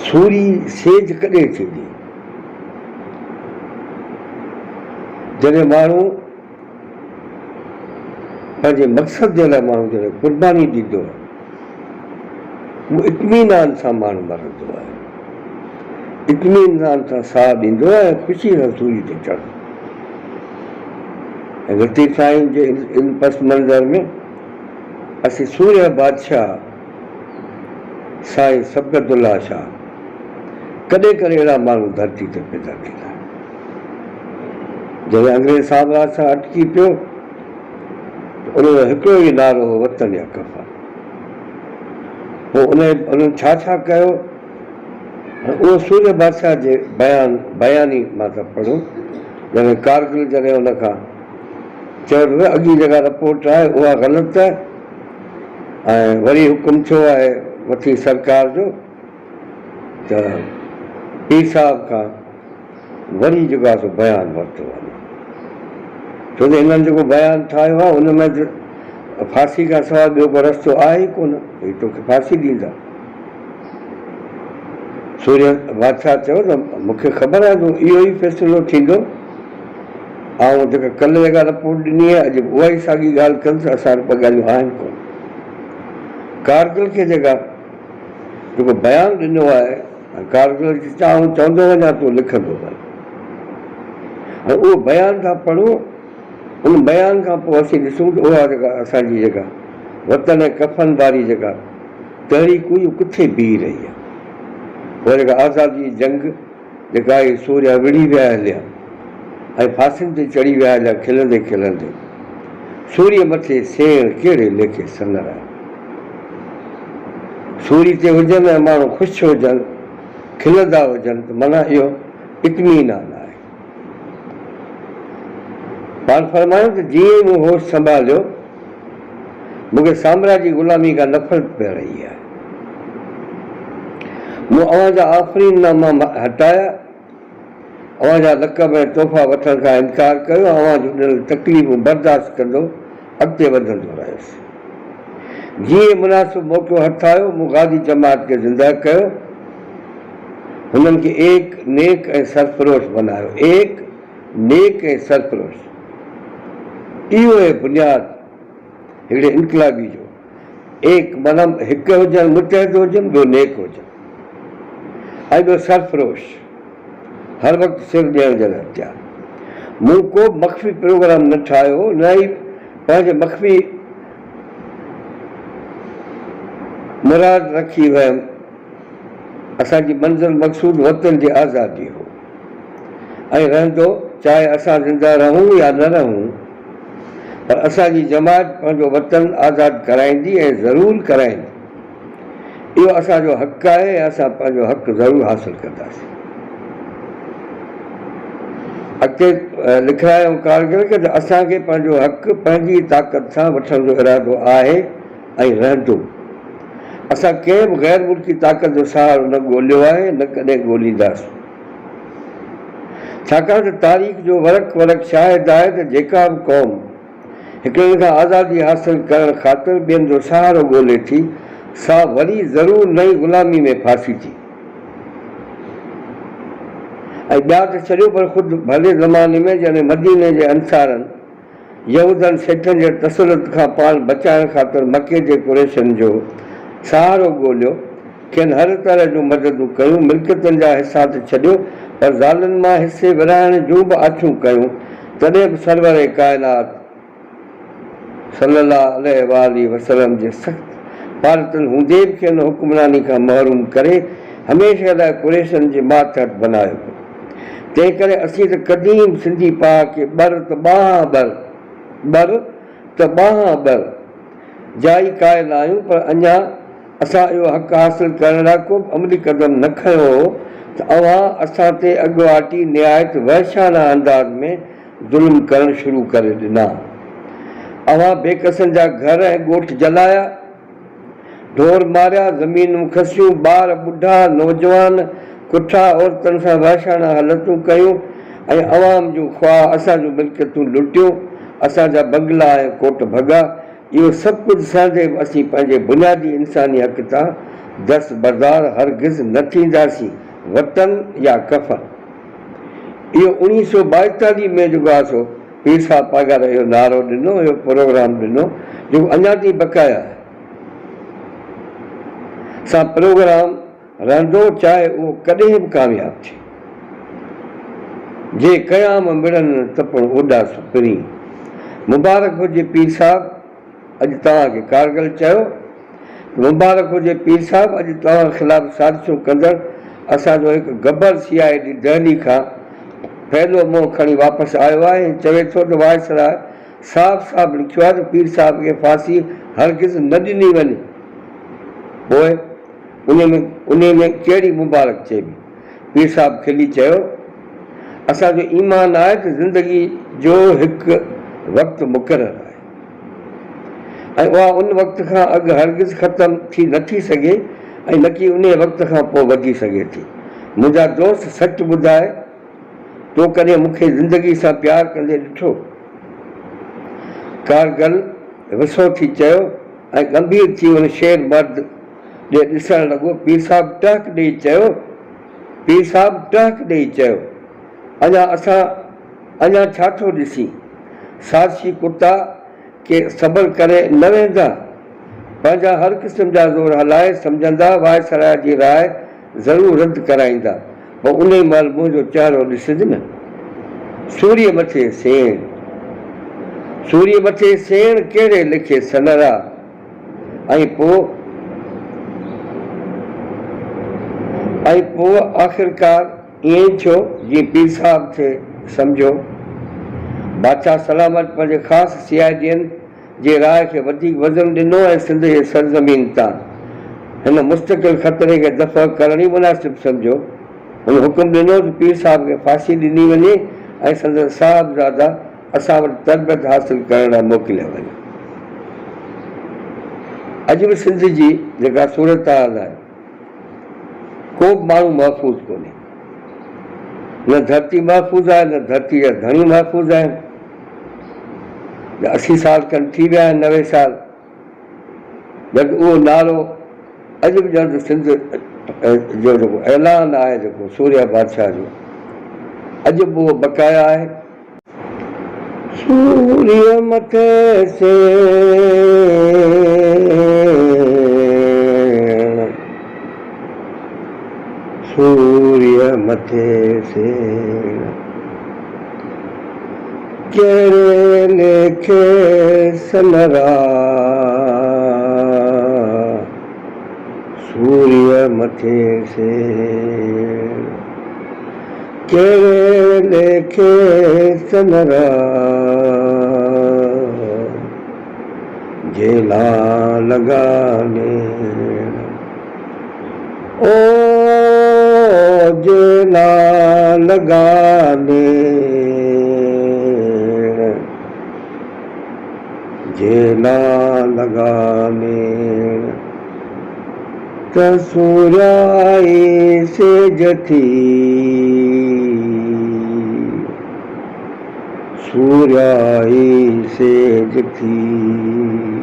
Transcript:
Suri says कॾहिं थींदी जॾहिं माण्हू पंहिंजे मक़सद जे लाइ माण्हू जॾहिं क़ुर्बानी ॾींदो आहे उहो इत्मीनान सां माण्हू मरंदो आहे, इत्मीनान सां साह ॾींदो आहे ऐं ख़ुशी सां सूरी ते चढ़ंदो। ऐं लतीफ़ साईं जे इन पस मंज़र में असीं सूर्य बादशाह साईं सबक़तुल्लाह शाह कॾहिं कॾहिं अहिड़ा माण्हू धरती ते पैदा थींदा। जॾहिं अंग्रेज़ साम्राज्य सां अटकी पियो त उनजो हिकिड़ो ई नारो हो वतन या कफ़न। पोइ उन्हनि छा कयो, उहो सूर्य बादशाह जे बयानी मां था पढ़ूं। जॾहिं कारगिल जॾहिं उनखां चयो अॻी जेका रिपोर्ट आहे उहा ग़लति आहे ऐं वरी हुकुम थियो आहे वठी सरकार जो त पीर साहब खां वरी जेको आहे सो बयानु वरितो वञे, छो त हिननि जेको बयानु ठाहियो आहे उन में फांसी खां सवाइ ॿियो को रस्तो आहे ई कोन, भई तोखे फांसी ॾींदा। सूर्य बादशाह चयो त मूंखे ख़बर आहे त इहो ई फ़ैसिलो थींदो, ऐं जेका कल्ह जेका रिपोर्ट ॾिनी आहे अॼु उहा ई साॻी ॻाल्हि कनि त असां ॿ ॻाल्हियूं आहिनि कोन। कारगिल खे जेको बयानु ॾिनो आहे, कारगिल जी चवंदो वञा तूं लिखंदो वञ, ऐं उहो बयानु था पढ़ूं। उन बयान खां पोइ असीं ॾिसूं त उहा जेका असांजी जेका वतन ऐं कफ़न वारी जेका तहरीक हुई किथे बीह रही आहे। उहा जेका आज़ादी जी जंग जेका आहे सूर्य विढ़ी विया हलिया ऐं फांसियुनि ते चढ़ी विया हलिया खिलंदे खिलंदे। सूर्य मथे सेण कहिड़े लेखे सनर आहे। सूर्य ते हुजनि ऐं माण्हू ख़ुशि हुजनि खिलंदा हुजनि त माना इहो इत्मीनान आहे। पाण फरमायूं त जीअं मूं होश संभालियो मूंखे साम्राज्य जी ग़ुलामी खां नफ़रत पई रही आहे। मूं अव्हांजा आफ़रीननामा हटाया, अव्हांजा लक़ब ऐं तोहफ़ा वठण खां इनकार कयो, अव्हां जूं ॾिनल तकलीफ़ूं बर्दाश्त कंदो अॻिते वधंदो रहियुसि। जीअं मुनासिब मौक़ो हथ आयो मूं गादी जमात खे ज़िंदा कयो, हुननि खे एक नेक ऐं सरफरोश बनायो। एक नेक ऐं सरफरोश इहो आहे बुनियादु हिकिड़े इनकलाबी जो। एक माना हिकु हुजनि मुतहद हुजनि, ॿियो नेक हुजनि ऐं ॿियो सरफरोश, हर वक़्तु सिर ॾियण जे लाइ तयारु। मूं को मख़फ़ी प्रोग्राम न ठाहियो, न ई पंहिंजे मख़फ़ी मुराद रखी वियमि। असांजी मंज़िल मक़सूद वतन जी आज़ादी हो ऐं रहंदो, चाहे असां ज़िंदा रहूं या न रहूं, पर असांजी जमात पंहिंजो वतन आज़ादु कराईंदी ऐं ज़रूरु कराईंदी। इहो असांजो हक़ु आहे ऐं असां पंहिंजो हक़ु ज़रूरु हासिलु कंदासीं। अॻिते लिखायूं कारगिल खे त असांखे पंहिंजो हक़ु पंहिंजी ताक़त सां वठण जो इरादो आहे ऐं रहंदो। असां कंहिं बि ग़ैर मुल्की ताक़त जो सहारो न ॻोल्हियो आहे, न कॾहिं ॻोल्हींदासीं। छाकाणि त तारीख़ जो वरक़ शाहिद आहे त जेका बि क़ौम हिकिड़े खां आज़ादी हासिलु करण ख़ातिर ॿियनि जो सहारो ॻोल्हे थी, सा वरी ज़रूरु नई ग़ुलामी में फासी थी। ऐं ॿिया त छॾियो, पर ख़ुदि भले ज़माने में जॾहिं मदीने जे अंसारनि यहूदनि सेठनि जे तसलुत खां पाण बचाइण ख़ातिर मके जे कुरैशनि जो सहारो ॻोल्हियो, खेनि हर तरह जूं मददूं कयूं, मिल्कियतुनि जा हिसा त छॾियो पर ज़ालनि मां हिसे विराइण जूं बि आछूं कयूं, तॾहिं बि सरवर काइनात सल्लल्लाहु अलैहि वसल्लम जे सख़्तु भारतनि हूंदे बि खेनि हुक्मरानी खां महरूम करे हमेशह लाइ कुरैशनि जे मातहत बनायो। तंहिं करे असीं त क़दीम सिंधी पा खे बर त ॿाहां बर जाई क़ाइल आहियूं, पर अञा असां इहो हक़ु हासिलु करण लाइ को बि अमली क़दम न खयो हो त अव्हां असां ते अॻुवाटी निहायत वहशाना अंदाज़ में ज़ुल्म करणु शुरू करे ॾिना। अव्हां बेकसनि जा घर ऐं ॻोठ जलाया, ढोर मारिया, ज़मीनूं खसियूं, ॿार ॿुढा नौजवान कुठा औरतुनि सां वहशाना हालतूं कयूं ऐं अवाम जूं ख़्वाह असांजूं मिल्कियतूं लुटियूं, असांजा बंगला ऐं कोट भॻा। इहो सभु कुझु सहंदे बि असीं पंहिंजे बुनियादी इंसानी हक़ तां दस्तबरदार हरगिज़ न थींदासीं वतन या कफ़न। इहो 1942 में जेको आहे सो पीर साहब पागार इहो नारो ॾिनो, इहो प्रोग्राम ॾिनो जेको अञा ताईं बक़ाया आहे। सा प्रोग्राम रहंदो चाहे उहो कॾहिं बि कामयाबु थिए। जे क़याम मिड़नि तपण ओॾा सुपिरी। मुबारक हुजे पीर साहब, अॼु तव्हांखे कारगिल चयो। मुबारक हुजे पीर साहब, अॼु तव्हां ख़िलाफ़ साज़िशूं कंदड़ असांजो हिकु गब्बर CID दिल्ली खां फैलो मुंहुं खणी वापसि आयो आहे ऐं चवे थो त वायसराय साफ़ साफ़ लिखियो आहे त पीर साहब खे फांसी हरगिज़ न ॾिनी वञे। पोइ उन में कहिड़ी मुबारक चइबी? पीर साहब खिली चयो, असांजो ईमान आहे त ज़िंदगी जो हिकु वक़्तु मुक़ररु आहे ऐं उहा उन वक़्त खां अॻु हरगिज़ ख़तमु थी नथी सघे ऐं न की उन वक़्त खां पोइ वधी सघे थी। मुंहिंजा दोस्त सच ॿुधाए, तो कॾहिं मूंखे ज़िंदगी सां प्यारु कंदे ॾिठो? कारगिल विसो थी चयो ऐं गंभीर थी उन शेर मर्द ॾे ॾिसणु लॻो। पीर साहब टहक ॾेई चयो, पीर साहब टहक ॾेई चयो, अञा छा थो ॾिसी? साज़िशी कुता के सब्र करे न वेंदा, पंहिंजा हर क़िस्म जा ज़ोर हलाए सम्झंदा वायसराय जी राय ज़रूरु रद्द कराईंदा। पोइ उन महिल मुंहिंजो चहिरो ॾिसजि न, सूर्य मथे सेण, सूर्य मथे सेण कहिड़े लिखे सनरा। ऐं पोइ आख़िरकार ईअं ई थियो जीअं पीर साहब थे सम्झो। बादशाह सलामत पंहिंजे ख़ासि CIDN जे राय खे वधीक वज़न ॾिनो ऐं सिंध जे सरज़मीन तां हिन मुस्तक़िल ख़तरे खे दफ़ा करण ई मुनासिबु सम्झो। हुन हुकुम ॾिनो त पीर साहब खे फांसी ॾिनी वञे ऐं संदसि साहिबज़ादा असां वटि तरबियत हासिलु करण लाइ मोकिलिया वञे। अॼु बि सिंध जी जेका सूरत हाल आहे, को बि माण्हू महफ़ूज़ कोन्हे। न धरती महफ़ूज़ आहे, न धरती जा धणी महफ़ूज़ आहिनि। 80 साल खनि थी विया आहिनि, 90 साल, जबकि उहो नारो अॼु बि ॼण सिंध जो जेको ऐलान आहे जेको सूर्या बादशाह जो, अॼु बि उहो बक़ाया आहे। सूर्य मथे से सूर्य मथे से कहिड़े लेखे सनरा, सूर्य मथे से कहिड़े लेखे सनरा, जेला लगाने ओ जेला लगाने, जेला लगाने त सूर्याई से जथी, सूर्याई से जथी।